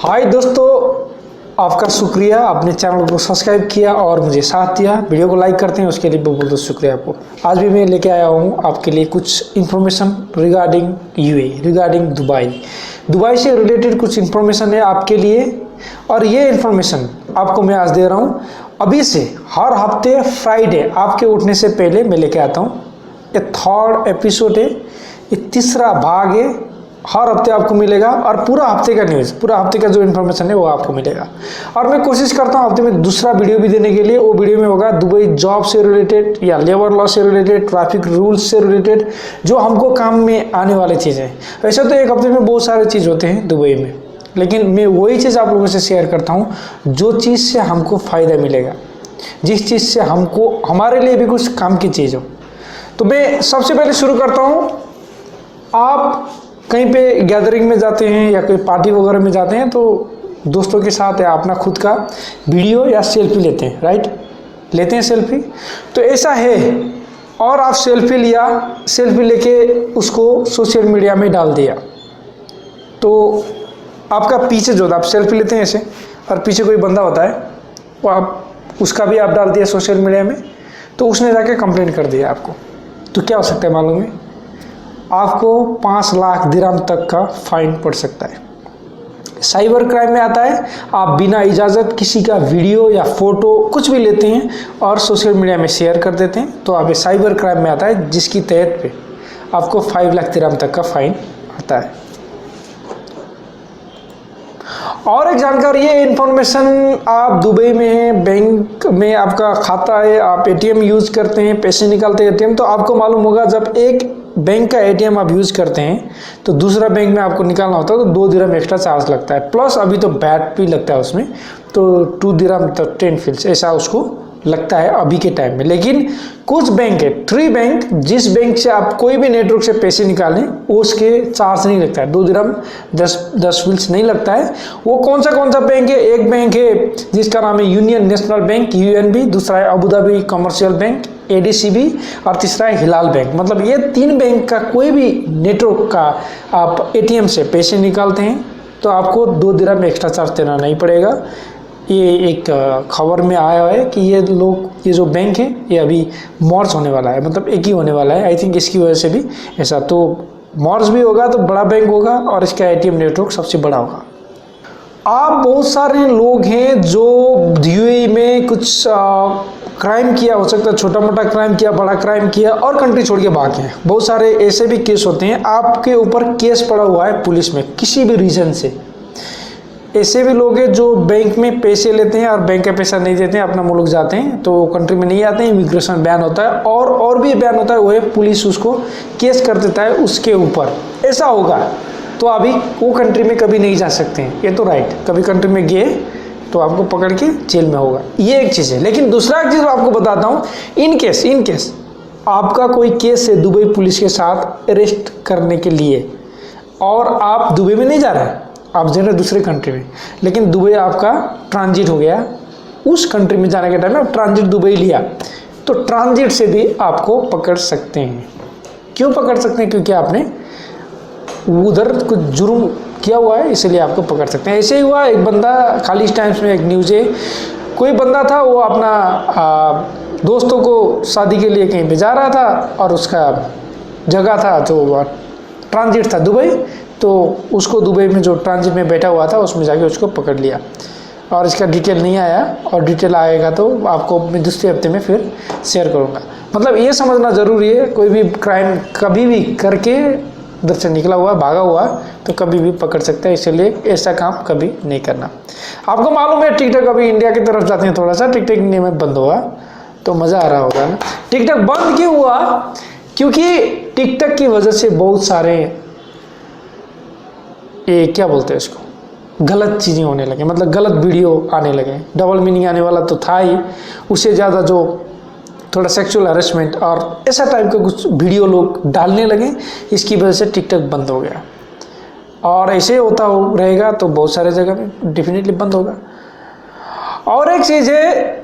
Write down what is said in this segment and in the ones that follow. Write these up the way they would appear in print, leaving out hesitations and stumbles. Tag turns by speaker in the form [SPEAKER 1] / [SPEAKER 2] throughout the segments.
[SPEAKER 1] हाय दोस्तों, आपका शुक्रिया, आपने चैनल को सब्सक्राइब किया और मुझे साथ दिया। वीडियो को लाइक करते हैं उसके लिए बहुत बहुत शुक्रिया आपको। आज भी मैं लेके आया हूँ आपके लिए कुछ information regarding UAE, regarding Dubai से रिलेटेड कुछ इन्फॉर्मेशन है आपके लिए। और ये इन्फॉर्मेशन आपको मैं आज दे रहा हूँ। अभी से हर हफ्ते फ्राइडे आपके उठने से पहले मैं लेके आता हूँ। ये थर्ड एपिसोड है, ये तीसरा भाग है। हर हफ्ते आपको मिलेगा और पूरा हफ्ते का न्यूज़, पूरा हफ्ते का जो इन्फॉर्मेशन है वो आपको मिलेगा। और मैं कोशिश करता हूँ हफ्ते में दूसरा वीडियो भी देने के लिए। वो वीडियो में होगा दुबई जॉब से रिलेटेड या लेबर लॉ से रिलेटेड, ट्रैफिक रूल्स से रिलेटेड, जो हमको काम में आने वाली चीज़ें। वैसे तो एक हफ्ते में बहुत सारे चीज़ होते हैं दुबई में, लेकिन मैं वही चीज़ आप लोगों से शेयर करता हूँ जो चीज़ से हमको फ़ायदा मिलेगा, जिस चीज़ से हमको हमारे लिए भी कुछ काम की चीज़ हो। तो मैं सबसे पहले शुरू करता हूँ। आप कहीं पे गैदरिंग में जाते हैं या कोई पार्टी वगैरह में जाते हैं तो दोस्तों के साथ या अपना खुद का वीडियो या सेल्फी लेते हैं, राइट? लेते हैं सेल्फी। तो ऐसा है, और आप सेल्फी लिया, सेल्फी लेके उसको सोशल मीडिया में डाल दिया, तो आपका पीछे जो आप सेल्फी लेते हैं ऐसे, और पीछे कोई बंदा होता है, वो आप उसका भी आप डाल दिया सोशल मीडिया में, तो उसने जाके कंप्लेंट कर दिया आपको। तो क्या हो सकता है मालूम है? आपको 5 लाख दिरहम तक का फाइन पड़ सकता है। साइबर क्राइम में आता है, आप बिना इजाज़त किसी का वीडियो या फोटो कुछ भी लेते हैं और सोशल मीडिया में शेयर कर देते हैं, तो आप ये साइबर क्राइम में आता है, जिसकी तहत पे आपको 5 लाख दिरहम तक का फाइन आता है। और एक जानकारी है, इन्फॉर्मेशन, आप दुबई में हैं, बैंक में आपका खाता है, आप एटीएम यूज़ करते हैं, पैसे निकालते हैं एटीएम, तो आपको मालूम होगा जब एक बैंक का एटीएम आप यूज़ करते हैं तो दूसरा बैंक में आपको निकालना होता है तो 2 दिरहम एक्स्ट्रा चार्ज लगता है, प्लस अभी तो वैट भी लगता है उसमें, तो 2 दिरहम तक 10 फिल्स ऐसा उसको लगता है अभी के टाइम में। लेकिन कुछ बैंक है, 3 बैंक, जिस बैंक से आप कोई भी नेटवर्क से पैसे निकालें वो उसके चार्ज नहीं लगता है, 2 दिरहम 10 फिल्स नहीं लगता है। वो कौन सा बैंक है? एक बैंक है जिसका नाम है यूनियन नेशनल बैंक, यूएनबी, दूसरा है Abu Dhabi commercial bank ADCB, और तीसरा है हिलाल बैंक। मतलब ये 3 बैंक का कोई भी नेटवर्क का आप एटीएम से पैसे निकालते हैं तो आपको 2 दिरहम एक्स्ट्रा चार्ज देना नहीं पड़ेगा। ये एक खबर में आया है कि ये जो बैंक है ये अभी मर्ज होने वाला है, मतलब एक ही होने वाला है। आई थिंक इसकी वजह से भी ऐसा, तो मर्ज भी होगा तो बड़ा बैंक होगा और इसका एटीएम नेटवर्क सबसे बड़ा होगा। आप बहुत सारे लोग हैं जो यूएई में कुछ क्राइम किया, हो सकता है छोटा मोटा क्राइम किया, बड़ा क्राइम किया और कंट्री छोड़ के भागे हैं। बहुत सारे ऐसे भी केस होते हैं, आपके ऊपर केस पड़ा हुआ है पुलिस में किसी भी रीज़न से। ऐसे भी लोग हैं जो बैंक में पैसे लेते हैं और बैंक का पैसा नहीं देते हैं, अपना मुल्क जाते हैं, तो कंट्री में नहीं आते हैं, इमिग्रेशन बैन होता है और भी बैन होता है, वो है पुलिस उसको केस कर देता है उसके ऊपर। ऐसा होगा तो अभी वो कंट्री में कभी नहीं जा सकते हैं, ये तो राइट। कभी कंट्री में गए तो आपको पकड़ के जेल में होगा, ये एक चीज़ है। लेकिन दूसरा एक चीज़ आपको बताता हूँ, इन केस आपका कोई केस है दुबई पुलिस के साथ अरेस्ट करने के लिए, और आप दुबई में नहीं जा रहे हैं, आप जा रहे हैं दूसरे कंट्री में, लेकिन दुबई आपका ट्रांजिट हो गया, उस कंट्री में जाने के टाइम में ट्रांजिट दुबई लिया, तो ट्रांजिट से भी आपको पकड़ सकते हैं। क्यों पकड़ सकते हैं? क्योंकि आपने उधर कुछ जुर्म किया हुआ है, इसलिए आपको पकड़ सकते हैं। ऐसे ही हुआ, एक बंदा, खालिज टाइम्स में एक न्यूज़ है, कोई बंदा था, वो अपना दोस्तों को शादी के लिए कहीं पे जा रहा था और उसका जगह था तो ट्रांजिट था दुबई, तो उसको दुबई में जो ट्रांजिट में बैठा हुआ था उसमें जाके उसको पकड़ लिया। और इसका डिटेल नहीं आया, और डिटेल आएगा तो आपको मैं दूसरे हफ्ते में फिर शेयर करूँगा। मतलब ये समझना ज़रूरी है, कोई भी क्राइम कभी भी करके उधर से निकला हुआ, भागा हुआ, तो कभी भी पकड़ सकता है, इसलिए ऐसा काम कभी नहीं करना। आपको मालूम है टिकटॉक अभी इंडिया की तरफ जाते हैं, थोड़ा सा टिकटॉक इंडिया में बंद हुआ तो मज़ा आ रहा होगा ना। टिकटॉक बंद क्यों हुआ? क्योंकि टिकटॉक की वजह से बहुत सारे ये क्या बोलते हैं इसको, गलत चीज़ें होने लगे, मतलब गलत वीडियो आने लगे। डबल मीनिंग आने वाला तो था ही, उससे ज़्यादा जो थोड़ा सेक्सुअल हरेसमेंट और ऐसा टाइप का कुछ वीडियो लोग डालने लगे, इसकी वजह से टिकटॉक बंद हो गया। और ऐसे होता रहेगा तो बहुत सारे जगह में डेफिनेटली बंद होगा। और एक चीज़ है,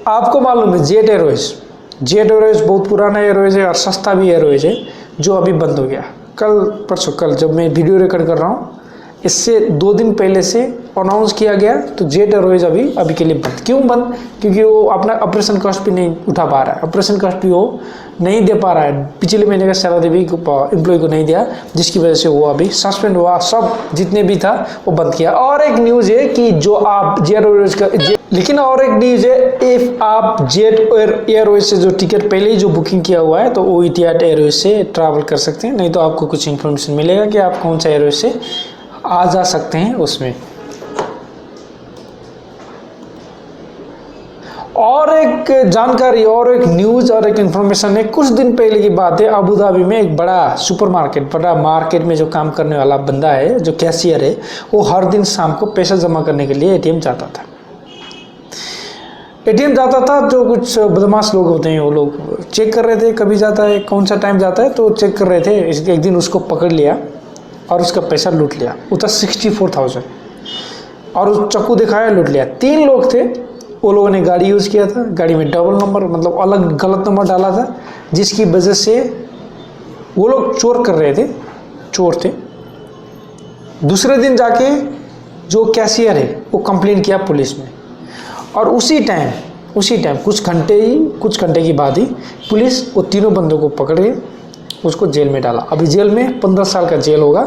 [SPEAKER 1] आपको मालूम है जेट एयरवेज बहुत पुराना एयरवेज है और सस्ता भी एयरवेज है, जो अभी बंद हो गया। कल जब मैं वीडियो रिकॉर्ड कर रहा हूँ इससे 2 दिन पहले से अनाउंस किया गया। तो जेट एयरवेज अभी के लिए बंद। क्यों बंद? क्योंकि वो अपना ऑपरेशन कॉस्ट भी नहीं उठा पा रहा है, ऑपरेशन कॉस्ट भी वो नहीं दे पा रहा है। पिछले महीने का सैलरी भी एम्प्लॉय को नहीं दिया, जिसकी वजह से वो अभी सस्पेंड हुआ। सब जितने भी था वो बंद किया। और एक न्यूज़ है कि जो आप जेट एयरवेज का लेकिन और एक न्यूज़ है, इफ़ आप जेट एयरवेज से जो टिकट पहले ही जो बुकिंग किया हुआ है तो वो इतिहाद एयरवेज से ट्रैवल कर सकते हैं। नहीं तो आपको कुछ इन्फॉर्मेशन मिलेगा कि आप कौन सा एयरवेज से आ जा सकते हैं उसमें। और एक जानकारी और एक न्यूज़ और एक इन्फॉर्मेशन है, कुछ दिन पहले की बात है। अबू धाबी में एक बड़ा सुपरमार्केट, बड़ा मार्केट में जो काम करने वाला बंदा है, जो कैशियर है, वो हर दिन शाम को पैसा जमा करने के लिए एटीएम जाता था। एटीएम जाता था, जो कुछ बदमाश लोग होते हैं वो लोग चेक कर रहे थे कभी जाता है, कौन सा टाइम जाता है, तो चेक कर रहे थे। एक दिन उसको पकड़ लिया और उसका पैसा लूट लिया। वो था 64,000 और उस चाकू दिखाया, लूट लिया। 3 लोग थे, वो लोगों ने गाड़ी यूज़ किया था। गाड़ी में डबल नंबर, मतलब अलग गलत नंबर डाला था, जिसकी वजह से वो लोग चोर कर रहे थे, चोर थे। दूसरे दिन जाके जो कैशियर है वो कंप्लेन किया पुलिस में, और उसी टाइम कुछ घंटे की बाद ही पुलिस वो तीनों बंदों को पकड़ के उसको जेल में डाला। अभी जेल में 15 साल का जेल होगा,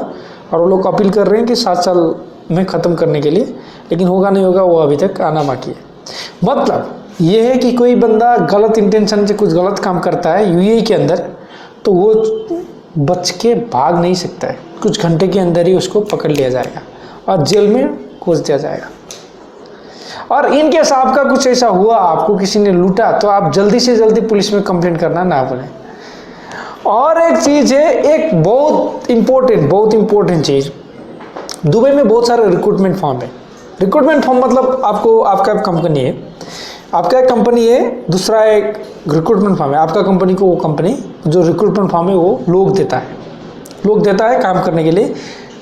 [SPEAKER 1] और वो लोग अपील कर रहे हैं कि 7 साल में ख़त्म करने के लिए, लेकिन होगा नहीं होगा वो अभी तक आना बाकी है। मतलब ये है कि कोई बंदा गलत इंटेंशन से कुछ गलत काम करता है यूएई के अंदर, तो वो बच के भाग नहीं सकता है। कुछ घंटे के अंदर ही उसको पकड़ लिया जाएगा और जेल में खोज दिया जाएगा। और इन केस आपका कुछ ऐसा हुआ, आपको किसी ने लूटा, तो आप जल्दी से जल्दी पुलिस में कंप्लेंट करना ना भूलें। और एक चीज़ है, एक बहुत इम्पोर्टेंट चीज़, दुबई में बहुत सारे रिक्रूटमेंट फॉर्म है। रिक्रूटमेंट फॉर्म मतलब आपका कंपनी है, आपका एक कंपनी है, दूसरा एक रिक्रूटमेंट फॉर्म है। आपका कंपनी को वो कंपनी जो रिक्रूटमेंट फॉर्म है वो लोग देता है काम करने के लिए,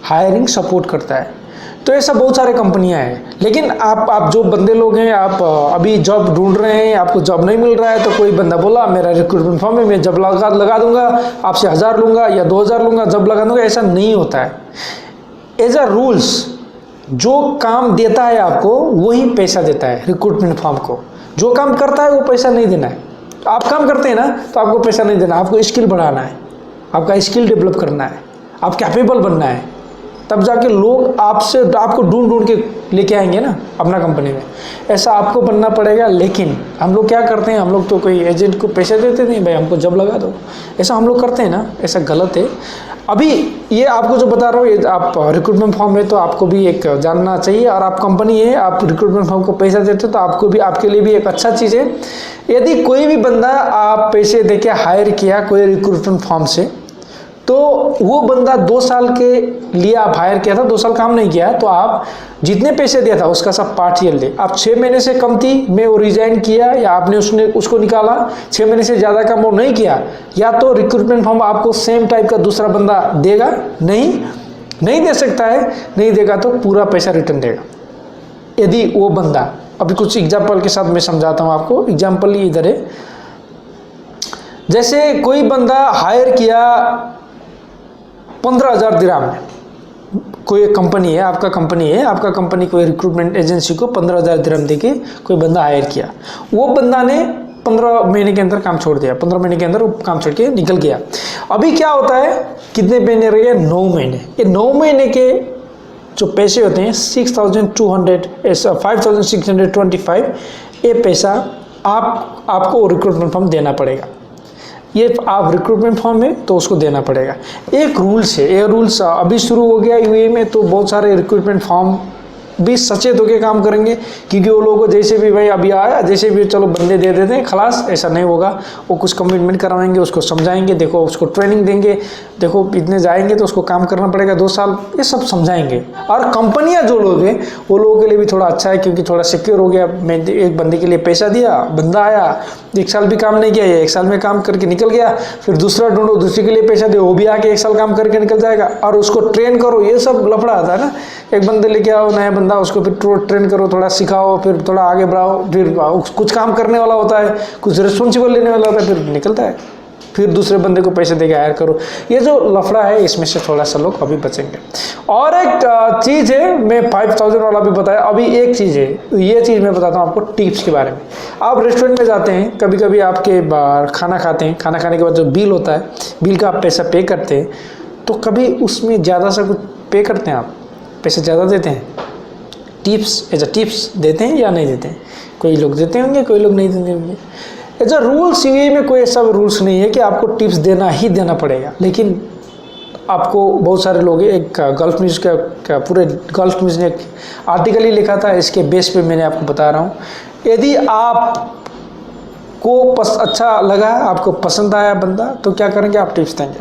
[SPEAKER 1] हायरिंग सपोर्ट करता है। तो ऐसा बहुत सारे कंपनियां हैं। लेकिन आप जो बंदे लोग हैं, आप अभी जॉब ढूंढ रहे हैं, आपको जॉब नहीं मिल रहा है, तो कोई बंदा बोला मेरा रिक्रूटमेंट फॉर्म है, मैं जॉब लगा दूंगा, आपसे 1000 लूँगा या 2000 लूँगा, जॉब लगा दूंगा। ऐसा नहीं होता है। एज अ रूल्स जो काम देता है आपको वही पैसा देता है रिक्रूटमेंट फॉर्म को। जो काम करता है वो पैसा नहीं देना है। आप काम करते हैं ना, तो आपको पैसा नहीं देना, आपको स्किल बढ़ाना है, आपका स्किल डेवलप करना है, आप कैपेबल बनना है, तब जाके लोग आपको ढूंढ के लेके आएंगे ना अपना कंपनी में। ऐसा आपको बनना पड़ेगा। लेकिन हम लोग क्या करते हैं, हम लोग तो कोई एजेंट को पैसे देते नहीं, भाई हमको जॉब लगा दो, ऐसा हम लोग करते हैं ना, ऐसा गलत है। अभी ये आपको जो बता रहा हूँ, ये आप रिक्रूटमेंट फॉर्म है तो आपको भी एक जानना चाहिए। और आप कंपनी है, आप रिक्रूटमेंट फॉर्म को पैसा देते हो तो आपको भी, आपके लिए भी एक अच्छा चीज़ है। यदि कोई भी बंदा आप पैसे दे के हायर किया कोई रिक्रूटमेंट फॉर्म से, तो वो बंदा 2 साल के लिए आप हायर किया था, 2 साल काम नहीं किया, तो आप जितने पैसे दिया था उसका सब पार्टियल ले। आप 6 महीने से कम थी में वो रिजाइन किया, या आपने उसको निकाला, 6 महीने से ज़्यादा काम वो नहीं किया, या तो रिक्रूटमेंट फॉर्म आपको सेम टाइप का दूसरा बंदा देगा, नहीं दे सकता है, नहीं देगा तो पूरा पैसा रिटर्न देगा। यदि वो बंदा, अभी कुछ एग्जाम्पल के साथ मैं समझाता हूँ आपको। एग्जाम्पल ही इधर है, जैसे कोई बंदा हायर किया 15,000 दिरहम में, कोई कंपनी है, आपका कंपनी कोई रिक्रूटमेंट एजेंसी को 15,000 दिरहम देके कोई बंदा हायर किया। वो बंदा ने 15 महीने के अंदर काम छोड़ दिया, 15 महीने के अंदर वो काम छोड़ के निकल गया। अभी क्या होता है, कितने महीने रह गए? 9 महीने। ये 9 महीने के जो पैसे होते हैं 5,625, ये पैसा आपको रिक्रूटमेंट फॉर्म देना पड़ेगा। ये आप रिक्रूटमेंट फॉर्म है तो उसको देना पड़ेगा। एक रूल्स है, ये रूल्स अभी शुरू हो गया यूएई में, तो बहुत सारे रिक्रूटमेंट फॉर्म भी सचेत होकर काम करेंगे, क्योंकि वो लोगों को जैसे भी भाई अभी आया, जैसे भी चलो बंदे दे देते हैं खलास, ऐसा नहीं होगा। वो कुछ कमिटमेंट करवाएंगे, उसको समझाएंगे, देखो उसको ट्रेनिंग देंगे, देखो इतने जाएंगे तो उसको काम करना पड़ेगा 2 साल, ये सब समझाएंगे। और कंपनियां जो लोग हैं वो लोगों के लिए भी थोड़ा अच्छा है, क्योंकि थोड़ा सिक्योर हो गया। मैं एक बंदे के लिए पैसा दिया, बंदा आया, 1 साल भी काम नहीं किया, 1 साल में काम करके निकल गया, फिर दूसरा ढूंढो, दूसरे के लिए पैसा दो, वो भी आके 1 साल काम करके निकल जाएगा, और उसको ट्रेन करो, ये सब लफड़ा आता है ना। एक बंदे लेके आओ, नया बंदा, उसको फिर ट्रेन करो, थोड़ा सिखाओ, फिर थोड़ा आगे बढ़ाओ, फिर कुछ काम करने वाला होता है, कुछ रिस्पॉन्सिबल लेने वाला होता है, फिर निकलता है। फिर दूसरे बंदे को पैसे देके हायर करो। ये जो लफड़ा है इसमें से थोड़ा सा लोग अभी बचेंगे। और एक चीज़ है, मैं 5000 वाला भी बताया, अभी एक चीज़ है, ये चीज़ मैं बताता हूँ आपको टिप्स के बारे में। आप रेस्टोरेंट में जाते हैं, कभी कभी आपके खाना खाते हैं, खाना खाने के बाद जो बिल होता है, बिल का आप पैसा पे करते हैं, तो कभी उसमें ज़्यादा सा कुछ पे करते हैं, आप पैसे ज़्यादा देते हैं, टिप्स एज अ टिप्स देते हैं या नहीं देते हैं? कोई लोग देते होंगे, कोई लोग नहीं देते होंगे। एज अ रूल्स यूएई में कोई ऐसा रूल्स नहीं है कि आपको टिप्स देना ही देना पड़ेगा, लेकिन आपको बहुत सारे लोग, एक गल्फ न्यूज़ का पूरे गल्फ न्यूज़ ने एक आर्टिकल ही लिखा था, इसके बेस पे मैंने आपको बता रहा हूँ। यदि आपको अच्छा लगा, आपको पसंद आया बंदा, तो क्या करेंगे, आप टिप्स देंगे।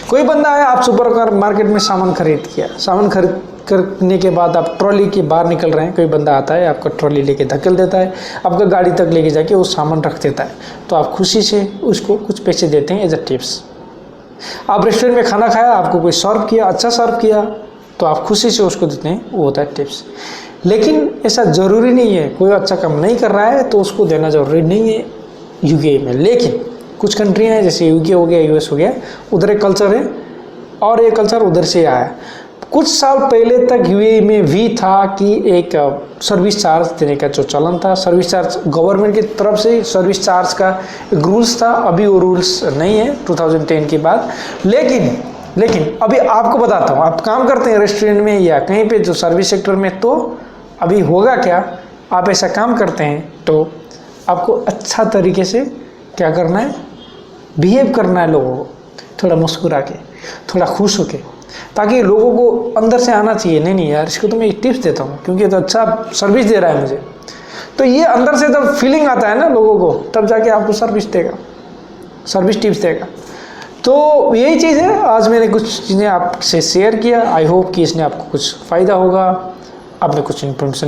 [SPEAKER 1] कोई बंदा है, आप सुपर मार्केट में सामान खरीद किया, सामान खरीद करने के बाद आप ट्रॉली के बाहर निकल रहे हैं, कोई बंदा आता है, आपका ट्रॉली लेके धकेल देता है, आपका गाड़ी तक लेके जाके वो सामान रख देता है, तो आप खुशी से उसको कुछ पैसे देते हैं एज अ टिप्स। आप रेस्टोरेंट में खाना खाया, आपको कोई सर्व किया, अच्छा सर्व किया, तो आप खुशी से उसको देते हैं, वो होता है टिप्स। लेकिन ऐसा ज़रूरी नहीं है, कोई अच्छा काम नहीं कर रहा है तो उसको देना ज़रूरी नहीं है यूके में। लेकिन कुछ कंट्रियाँ हैं, जैसे यूके हो गया, यूएस हो गया, उधर एक कल्चर है और ये कल्चर उधर से आया। कुछ साल पहले तक यूएई में भी था कि एक सर्विस चार्ज देने का जो चलन था, सर्विस चार्ज गवर्नमेंट की तरफ से सर्विस चार्ज का एक रूल्स था। अभी वो रूल्स नहीं है 2010 के बाद। लेकिन अभी आपको बताता हूँ, आप काम करते हैं रेस्टोरेंट में या कहीं पे जो सर्विस सेक्टर में, तो अभी होगा क्या, आप ऐसा काम करते हैं तो आपको अच्छा तरीके से क्या करना है, बिहेव करना है लोगों को, थोड़ा मुस्कुरा के, थोड़ा खुश होके, ताकि लोगों को अंदर से आना चाहिए, नहीं यार इसको तो मैं टिप्स देता हूँ क्योंकि तो अच्छा सर्विस दे रहा है मुझे, तो ये अंदर से जब फीलिंग आता है ना लोगों को, तब जाके आपको सर्विस देगा, सर्विस टिप्स देगा। तो यही चीज़ है, आज मैंने कुछ चीज़ें आपसे शेयर किया। आई होप कि इसने आपको कुछ फ़ायदा होगा, आप में कुछ इन्फॉर्मेशन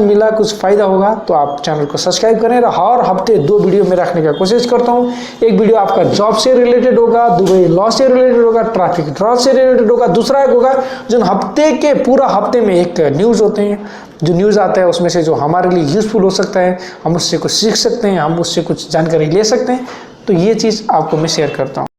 [SPEAKER 1] मिला, कुछ फ़ायदा होगा तो आप चैनल को सब्सक्राइब करें। हर हफ्ते 2 वीडियो में रखने का कोशिश करता हूँ। एक वीडियो आपका जॉब से रिलेटेड होगा, दुबई लॉ से रिलेटेड होगा, ट्रैफिक ड्रॉ से रिलेटेड होगा। दूसरा एक होगा जो हफ्ते के पूरा हफ्ते में एक न्यूज़ होते हैं, जो न्यूज़ आता है उसमें से जो हमारे लिए यूज़फुल हो सकता है, हम उससे कुछ सीख सकते हैं, हम उससे कुछ जानकारी ले सकते हैं, तो ये चीज़ आपको मैं शेयर करता हूँ।